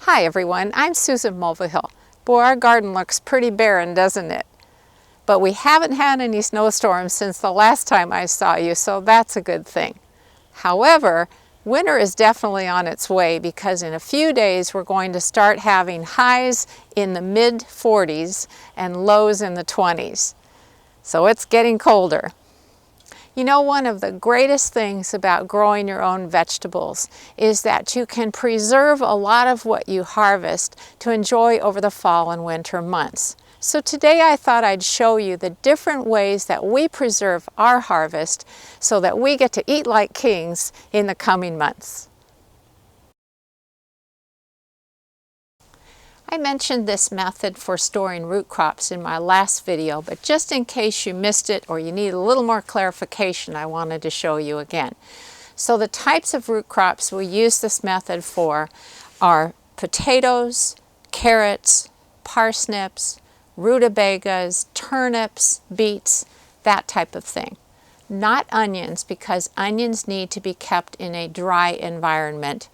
Hi everyone, I'm Susan Mulvihill. Boy, our garden looks pretty barren, doesn't it? But we haven't had any snowstorms since the last time I saw you, so that's a good thing. However, winter is definitely on its way because in a few days we're going to start having highs in the mid-40s and lows in the 20s. So it's getting colder. You know, one of the greatest things about growing your own vegetables is that you can preserve a lot of what you harvest to enjoy over the fall and winter months. So today I thought I'd show you the different ways that we preserve our harvest so that we get to eat like kings in the coming months. I mentioned this method for storing root crops in my last video, but just in case you missed it or you need a little more clarification, I wanted to show you again. So the types of root crops we use this method for are potatoes, carrots, parsnips, rutabagas, turnips, beets, that type of thing. Not onions, because onions need to be kept in a dry environment.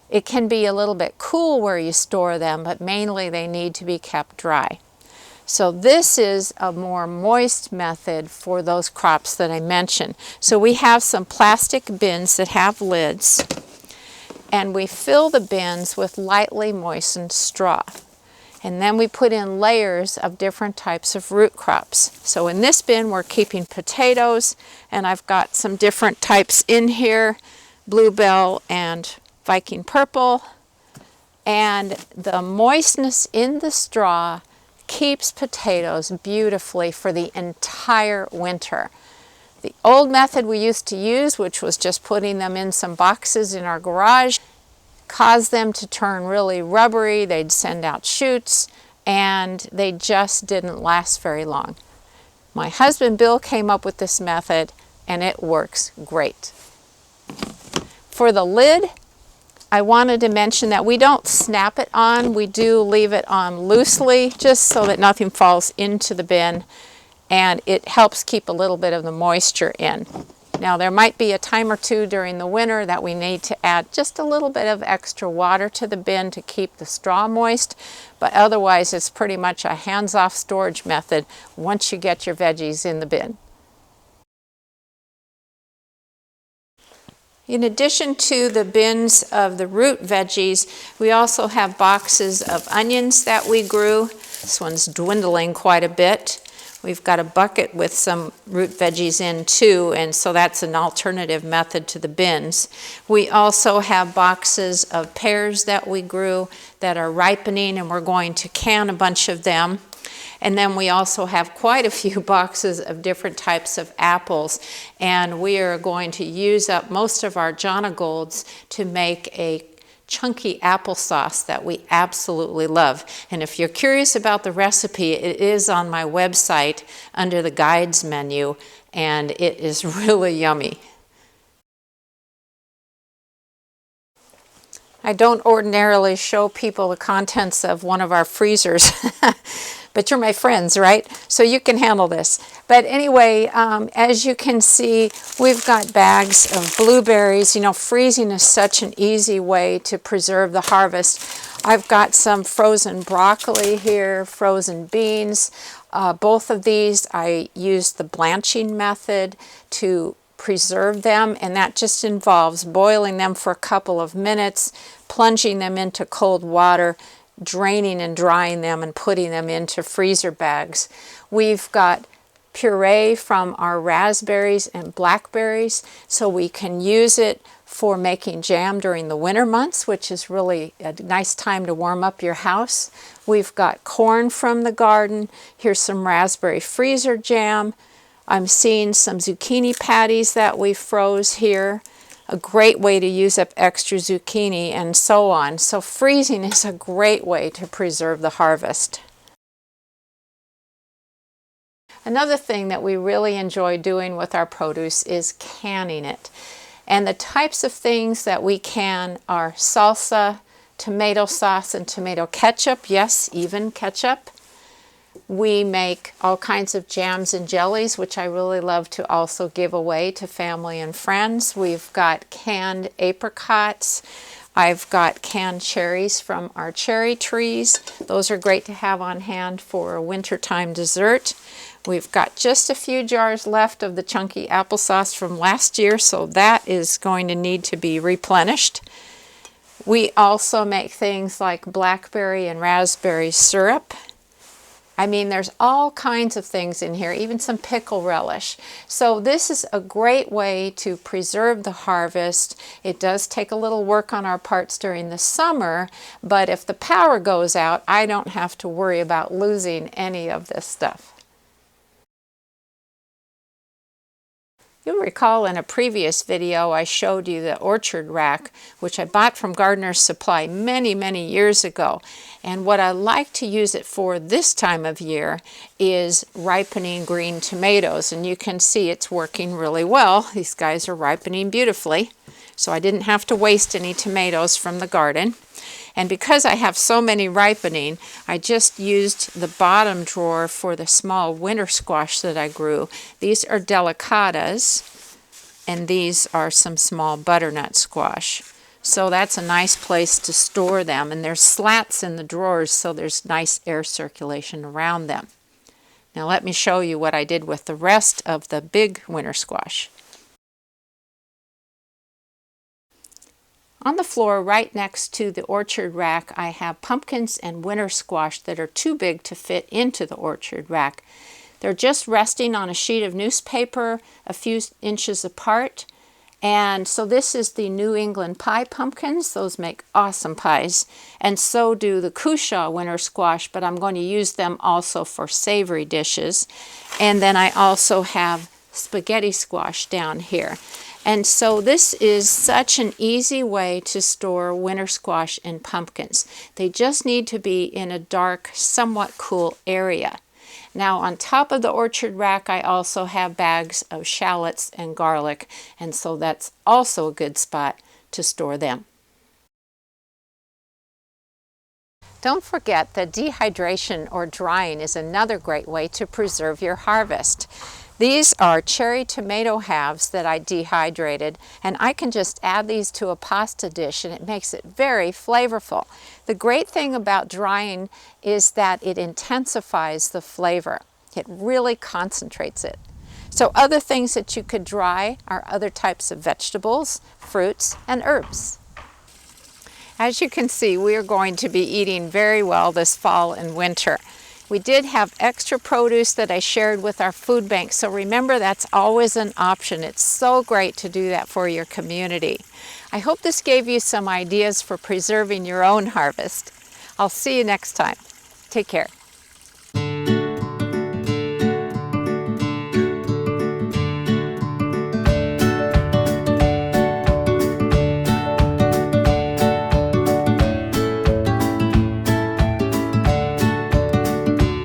It can be a little bit cool where you store them, but mainly they need to be kept dry. So this is a more moist method for those crops that I mentioned. So we have some plastic bins that have lids, and we fill the bins with lightly moistened straw. And then we put in layers of different types of root crops. So in this bin we're keeping potatoes, and I've got some different types in here, bluebell and Viking purple, and the moistness in the straw keeps potatoes beautifully for the entire winter. The old method we used to use, which was just putting them in some boxes in our garage, caused them to turn really rubbery, they'd send out shoots, and they just didn't last very long. My husband Bill came up with this method, and it works great. For the lid, I wanted to mention that we don't snap it on, we do leave it on loosely just so that nothing falls into the bin, and it helps keep a little bit of the moisture in. Now there might be a time or two during the winter that we need to add just a little bit of extra water to the bin to keep the straw moist, but otherwise it's pretty much a hands-off storage method once you get your veggies in the bin. In addition to the bins of the root veggies, we also have boxes of onions that we grew. This one's dwindling quite a bit. We've got a bucket with some root veggies in too, and so that's an alternative method to the bins. We also have boxes of pears that we grew that are ripening, and we're going to can a bunch of them. And then we also have quite a few boxes of different types of apples, and we are going to use up most of our Jonagolds to make a chunky applesauce that we absolutely love. And if you're curious about the recipe, it is on my website under the guides menu, and it is really yummy. I don't ordinarily show people the contents of one of our freezers, but you're my friends, right? So you can handle this. But anyway, as you can see, we've got bags of blueberries. You know, freezing is such an easy way to preserve the harvest. I've got some frozen broccoli here, frozen beans. Both of these I used the blanching method to preserve them, and that just involves boiling them for a couple of minutes, plunging them into cold water, draining and drying them, and putting them into freezer bags. We've got puree from our raspberries and blackberries, so we can use it for making jam during the winter months, which is really a nice time to warm up your house. We've got corn from the garden. Here's some raspberry freezer jam. I'm seeing some zucchini patties that we froze here. A great way to use up extra zucchini, and so on. So freezing is a great way to preserve the harvest. Another thing that we really enjoy doing with our produce is canning it. And the types of things that we can are salsa, tomato sauce, and tomato ketchup. Yes, even ketchup. We make all kinds of jams and jellies, which I really love to also give away to family and friends. We've got canned apricots. I've got canned cherries from our cherry trees. Those are great to have on hand for a wintertime dessert. We've got just a few jars left of the chunky applesauce from last year, so that is going to need to be replenished. We also make things like blackberry and raspberry syrup. I mean, there's all kinds of things in here, even some pickle relish. So this is a great way to preserve the harvest. It does take a little work on our parts during the summer, but if the power goes out, I don't have to worry about losing any of this stuff. You'll recall in a previous video I showed you the orchard rack, which I bought from Gardener's Supply many years ago. And what I like to use it for this time of year is ripening green tomatoes. And you can see it's working really well. These guys are ripening beautifully. So I didn't have to waste any tomatoes from the garden. And because I have so many ripening, I just used the bottom drawer for the small winter squash that I grew. These are delicatas, and these are some small butternut squash. So that's a nice place to store them. And there's slats in the drawers, so there's nice air circulation around them. Now let me show you what I did with the rest of the big winter squash. On the floor right next to the orchard rack, I have pumpkins and winter squash that are too big to fit into the orchard rack. They're just resting on a sheet of newspaper a few inches apart. And so this is the New England pie pumpkins. Those make awesome pies. And so do the Cushaw winter squash, but I'm going to use them also for savory dishes. And then I also have spaghetti squash down here. And so this is such an easy way to store winter squash and pumpkins. They just need to be in a dark, somewhat cool area. Now on top of the orchard rack, I also have bags of shallots and garlic, and so that's also a good spot to store them. Don't forget that dehydration or drying is another great way to preserve your harvest. These are cherry tomato halves that I dehydrated, and I can just add these to a pasta dish and it makes it very flavorful. The great thing about drying is that it intensifies the flavor. It really concentrates it. So other things that you could dry are other types of vegetables, fruits, and herbs. As you can see, we are going to be eating very well this fall and winter. We did have extra produce that I shared with our food bank, so remember that's always an option. It's so great to do that for your community. I hope this gave you some ideas for preserving your own harvest. I'll see you next time. Take care.